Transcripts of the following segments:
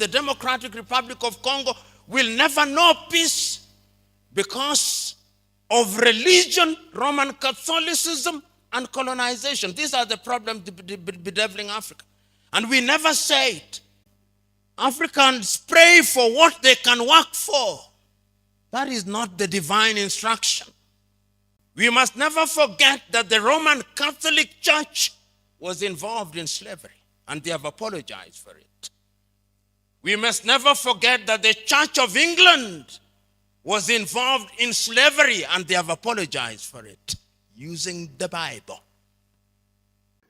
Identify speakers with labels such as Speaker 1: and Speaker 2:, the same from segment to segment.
Speaker 1: the Democratic Republic of Congo will never know peace because of religion, Roman Catholicism, and colonization. These are the problems bedeviling Africa. And we never say it. Africans pray for what they can work for. That is not the divine instruction. We must never forget that the Roman Catholic Church was involved in slavery, and they have apologized for it. We must never forget that the Church of England was involved in slavery, and they have apologized for it using the Bible.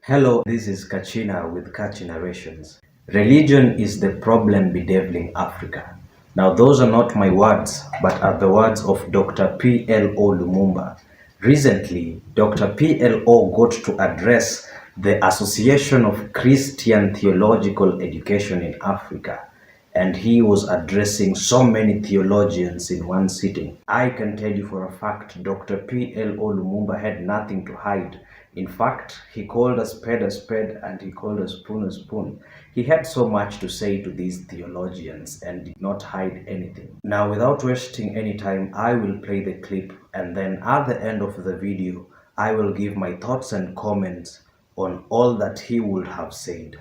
Speaker 2: Hello, this is Kachina with Kachi Narrations. Religion is the problem bedeviling Africa. Now, those are not my words, but are the words of Dr. PLO Lumumba. Recently, Dr. PLO got to address the Association of Christian Theological Education in Africa, and he was addressing so many theologians in one sitting. I can tell you for a fact, Dr. PLO Lumumba had nothing to hide. In fact, he called a spade and he called a spoon a spoon. He had so much to say to these theologians and did not hide anything. Now, without wasting any time, I will play the clip, and then at the end of the video, I will give my thoughts and comments on all that he would have said.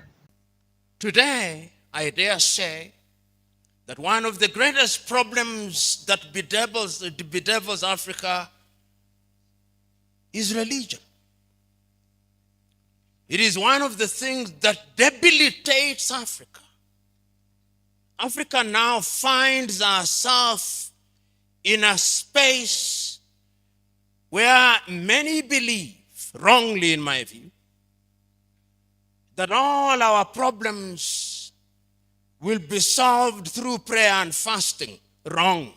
Speaker 1: Today, I dare say that one of the greatest problems that bedevils Africa is religion. It is one of the things that debilitates Africa. Africa now finds herself in a space where many believe, wrongly in my view, that all our problems will be solved through prayer and fasting. Wrong.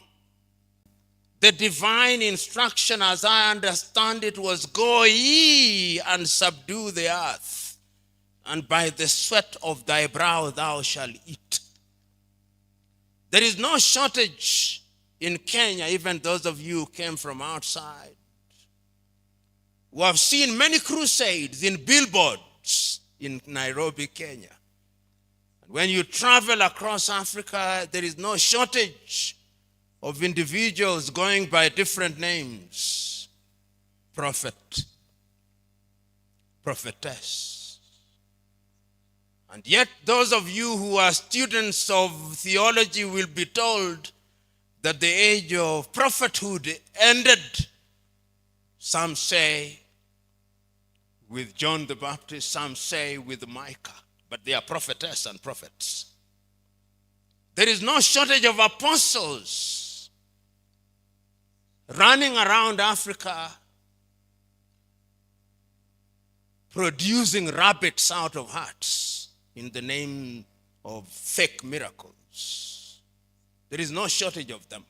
Speaker 1: The divine instruction, as I understand it, was go ye and subdue the earth, and by the sweat of thy brow thou shalt eat. There is no shortage in Kenya, even those of you who came from outside, who have seen many crusades in billboards in Nairobi, Kenya. And when you travel across Africa, there is no shortage of individuals going by different names: prophet, prophetess. And yet those of you who are students of theology will be told that the age of prophethood ended, some say with John the Baptist, some say with Micah, but they are prophetess and prophets. There is no shortage of apostles running around Africa producing rabbits out of hats in the name of fake miracles. There is no shortage of them.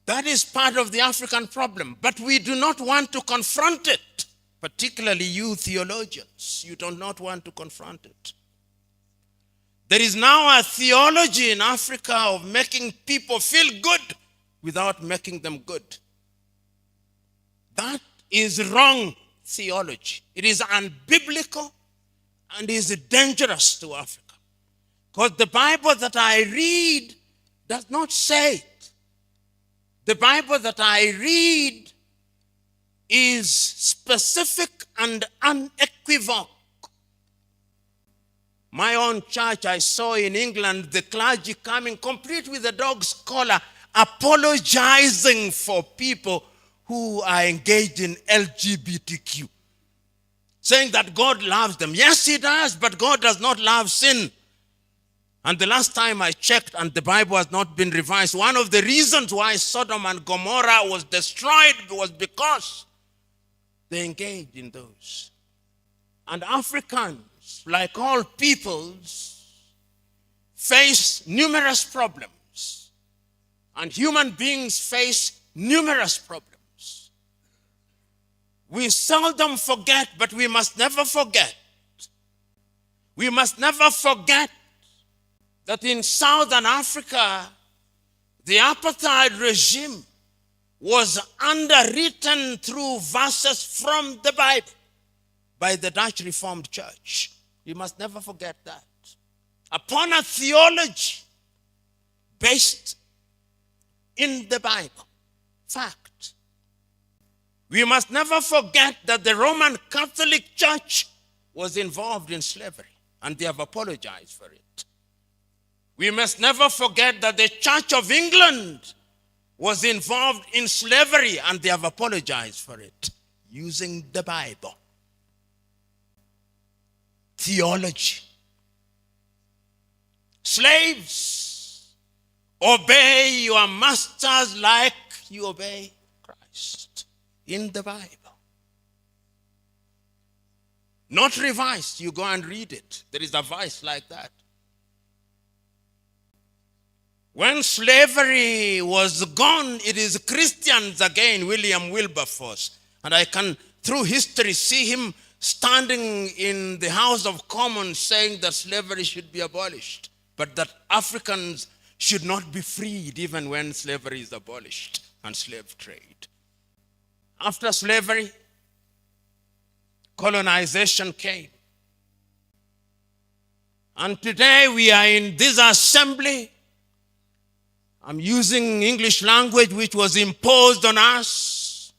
Speaker 1: That is part of the African problem, but we do not want to confront it, particularly you theologians. You do not want to confront it. There is now a theology in Africa of making people feel good without making them good. That is wrong theology. It is unbiblical and is dangerous to Africa. Because the Bible that I read does not say it. The Bible that I read is specific and unequivocal. My own church, I saw in England the clergy coming complete with a dog's collar, apologizing for people who are engaged in LGBTQ, saying that God loves them. Yes, he does, but God does not love sin. And the last time I checked, and the Bible has not been revised, one of the reasons why Sodom and Gomorrah was destroyed was because they engaged in those. And Africans, like all peoples, face numerous problems. And human beings face numerous problems. We seldom forget, but we must never forget. We must never forget that in Southern Africa, the apartheid regime was underwritten through verses from the Bible by the Dutch Reformed Church. We must never forget that. upon a theology based in the Bible. Fact. We must never forget that the Roman Catholic Church was involved in slavery, and they have apologized for it. We must never forget that the Church of England was involved in slavery, and they have apologized for it, using the Bible. Theology. Slaves, obey your masters like you obey Christ in the Bible. Not revised. You go and read it. There is a verse like that. When slavery was gone, it is Christians again, William Wilberforce. And I can, through history, see him standing in the House of Commons saying that slavery should be abolished, but that Africans should not be freed even when slavery is abolished and slave trade. After slavery, colonization came. And today we are in this assembly. I'm using English language which was imposed on us.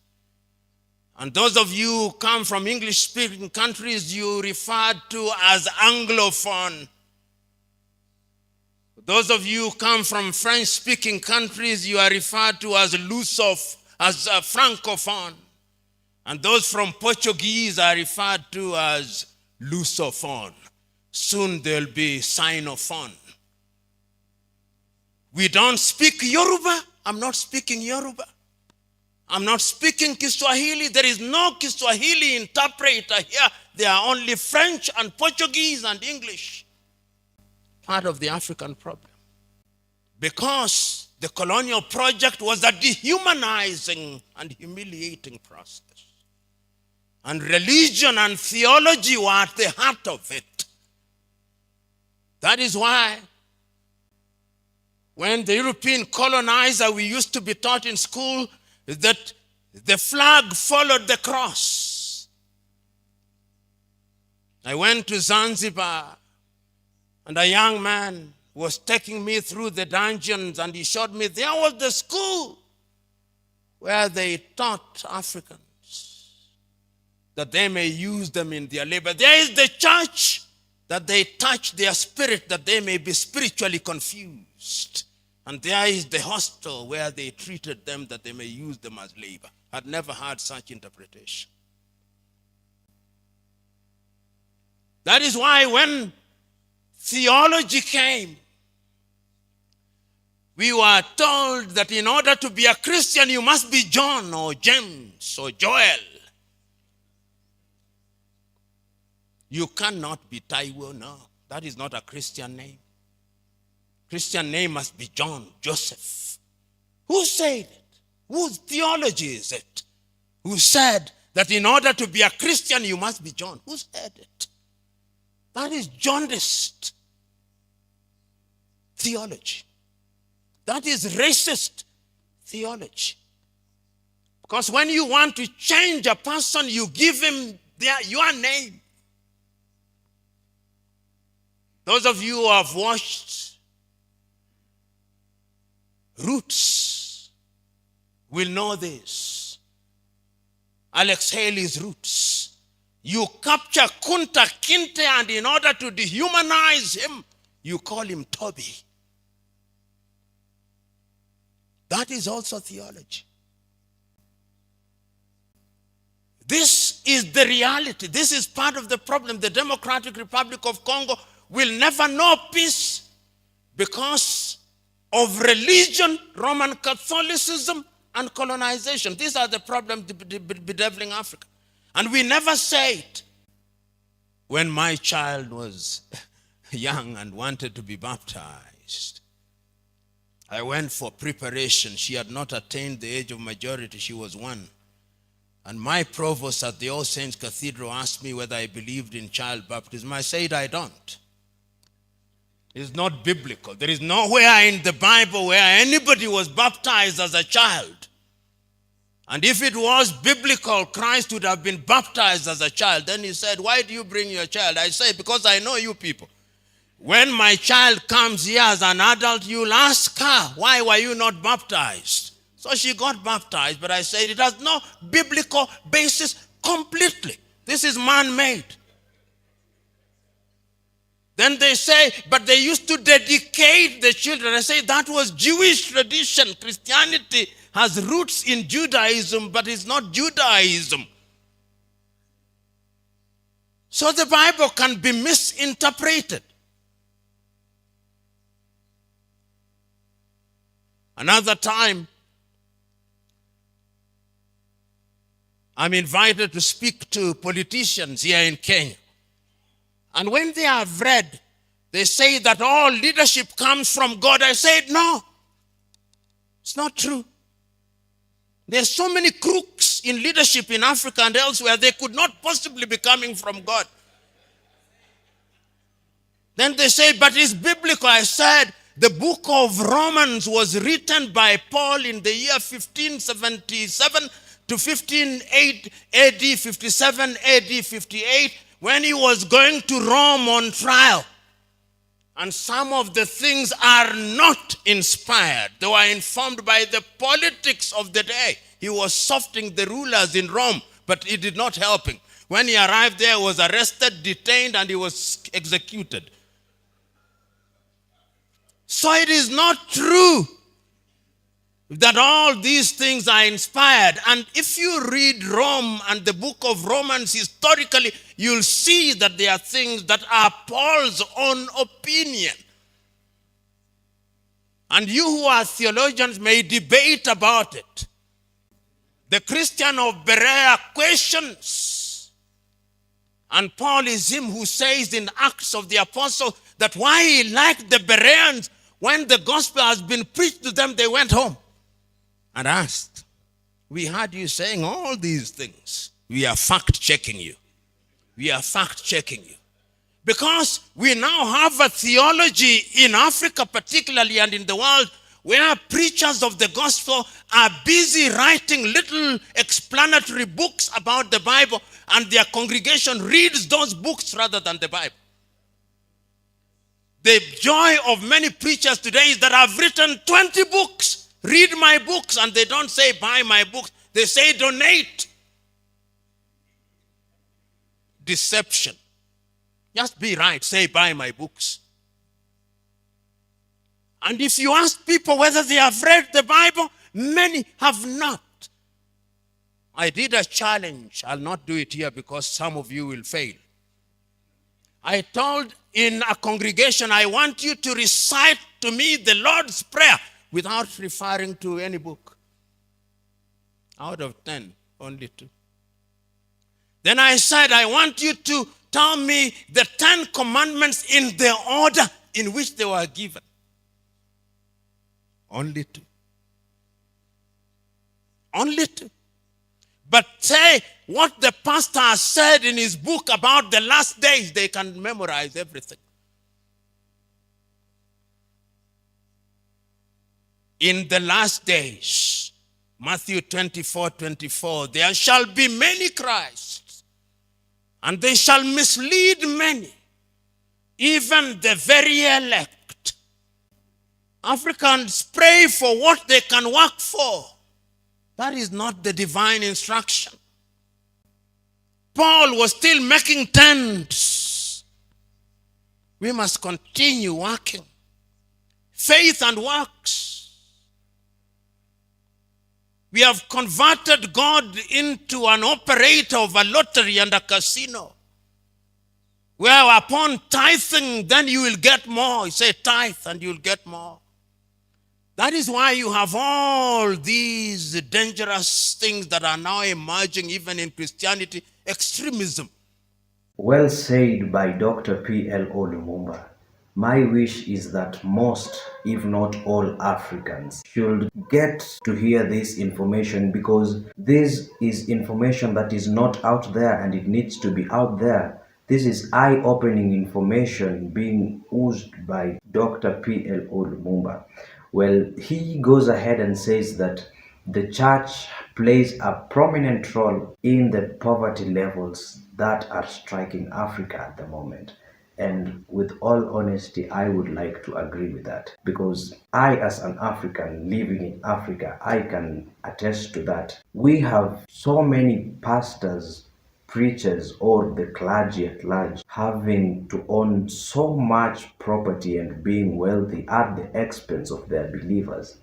Speaker 1: And those of you who come from English-speaking countries, you referred to as Anglophone. Those of you who come from French-speaking countries, you are referred to as Francophone. And those from Portuguese are referred to as Lusophone. Soon there'll be Sinophone. We don't speak Yoruba. I'm not speaking Yoruba. I'm not speaking Kiswahili. There is no Kiswahili interpreter here. There are only French and Portuguese and English. Part of the African problem. Because the colonial project was a dehumanizing and humiliating process. And religion and theology were at the heart of it. That is why when the European colonizer, we used to be taught in school that the flag followed the cross. I went to Zanzibar, and a young man was taking me through the dungeons, and he showed me there was the school where they taught Africans that they may use them in their labor. There is the church that they touch their spirit, that they may be spiritually confused. And there is the hostel where they treated them that they may use them as labor. I'd never heard such interpretation. That is why when theology came, we were told that in order to be a Christian, you must be John or James or Joel. You cannot be Taiwo, no. That is not a Christian name. Christian name must be John, Joseph. Who said it? Whose theology is it? Who said that in order to be a Christian, you must be John? Who said it? That is jaundiced theology. That is racist theology. Because when you want to change a person, you give him your name. Those of you who have watched Roots will know this. Alex Haley's Roots. You capture Kunta Kinte, and in order to dehumanize him, you call him Toby. That is also theology. This is the reality. This is part of the problem. The Democratic Republic of Congo will never know peace because of religion, Roman Catholicism, and colonization. These are the problems bedeviling Africa. And we never say it. When my child was young and wanted to be baptized, I went for preparation. She had not attained the age of majority. She was 1. And my provost at the All Saints Cathedral asked me whether I believed in child baptism. I said, I don't. It's not biblical. There is nowhere in the Bible where anybody was baptized as a child. And if it was biblical, Christ would have been baptized as a child. Then he said, why do you bring your child? I said, because I know you people. When my child comes here as an adult, you'll ask her, why were you not baptized? So she got baptized, but I said it has no biblical basis completely. This is man-made. Then they say, but they used to dedicate the children. I say that was Jewish tradition. Christianity has roots in Judaism, but it's not Judaism. So the Bible can be misinterpreted. Another time, I'm invited to speak to politicians here in Kenya. And when they have read, they say that all leadership comes from God. I said, no, it's not true. There's so many crooks in leadership in Africa and elsewhere, they could not possibly be coming from God. Then they say, but it's biblical. I said, the book of Romans was written by Paul in the year 1577 to 1508 AD, 57 AD, 58, when he was going to Rome on trial. And some of the things are not inspired. They were informed by the politics of the day. He was softening the rulers in Rome, but it did not help him. When he arrived there, he was arrested, detained, and he was executed. So it is not true that all these things are inspired. And if you read Rome and the book of Romans historically, you'll see that there are things that are Paul's own opinion. And you who are theologians may debate about it. The Christian of Berea questions. And Paul is him who says in Acts of the Apostles that why he liked the Bereans, when the gospel has been preached to them, they went home and asked, we heard you saying all these things. We are fact-checking you. We are fact-checking you. Because we now have a theology in Africa particularly and in the world where preachers of the gospel are busy writing little explanatory books about the Bible, and their congregation reads those books rather than the Bible. The joy of many preachers today is that I've written 20 books. Read my books, and they don't say buy my books. They say donate. Deception. Just be right. Say buy my books. And if you ask people whether they have read the Bible, many have not. I did a challenge. I'll not do it here because some of you will fail. I told in a congregation, I want you to recite to me the Lord's Prayer without referring to any book. Out of 10, only 2. Then I said, I want you to tell me the 10 commandments in the order in which they were given. Only 2. Only 2. But say what the pastor has said in his book about the last days, they can memorize everything. In the last days, Matthew 24:24, there shall be many Christs, and they shall mislead many, even the very elect. Africans pray for what they can work for. That is not the divine instruction. Paul was still making tents. We must continue working. Faith and works. We have converted God into an operator of a lottery and a casino, where upon tithing, then you will get more. You say tithe and you will get more. That is why you have all these dangerous things that are now emerging even in Christianity. Extremism.
Speaker 2: Well said by Dr. PLO Lumumba. My wish is that most, if not all, Africans should get to hear this information, because this is information that is not out there and it needs to be out there. This is eye-opening information being oozed by Dr. PLO Lumumba. Well, he goes ahead and says that the church plays a prominent role in the poverty levels that are striking Africa at the moment. And with all honesty, I would like to agree with that, because I, as an African living in Africa, I can attest to that. We have so many pastors, preachers, or the clergy at large having to own so much property and being wealthy at the expense of their believers.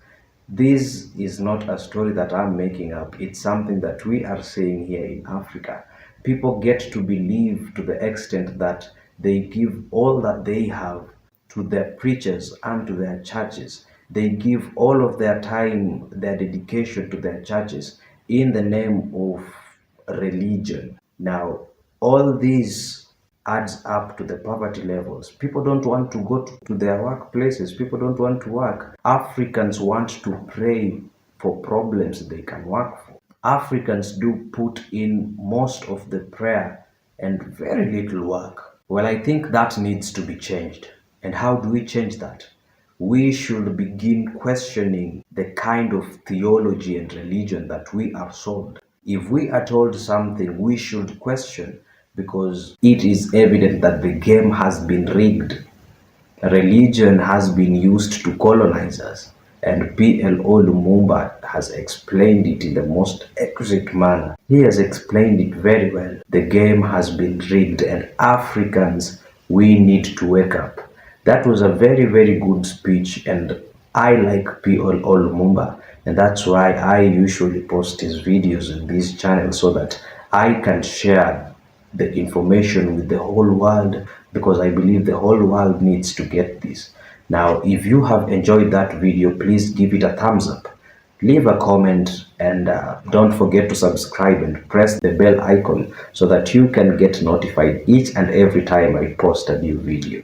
Speaker 2: This is not a story that I'm making up. It's something that we are seeing here in Africa. People get to believe to the extent that they give all that they have to their preachers and to their churches. They give all of their time, their dedication to their churches in the name of religion. Now, all these adds up to the poverty levels. People don't want to go to their workplaces. People don't want to work. Africans want to pray for problems they can work for. Africans do put in most of the prayer and very little work. Well, I think that needs to be changed. And how do we change that? We should begin questioning the kind of theology and religion that we are sold. If we are told something, we should question, because it is evident that the game has been rigged. Religion has been used to colonize us, and PLO Lumumba has explained it in the most exquisite manner. He has explained it very well. The game has been rigged, and Africans, we need to wake up. That was a very, very good speech, and I like PLO Lumumba, and that's why I usually post his videos in this channel so that I can share the information with the whole world, because I believe the whole world needs to get this. Now, if you have enjoyed that video, please give it a thumbs up, leave a comment, and don't forget to subscribe and press the bell icon so that you can get notified each and every time I post a new video.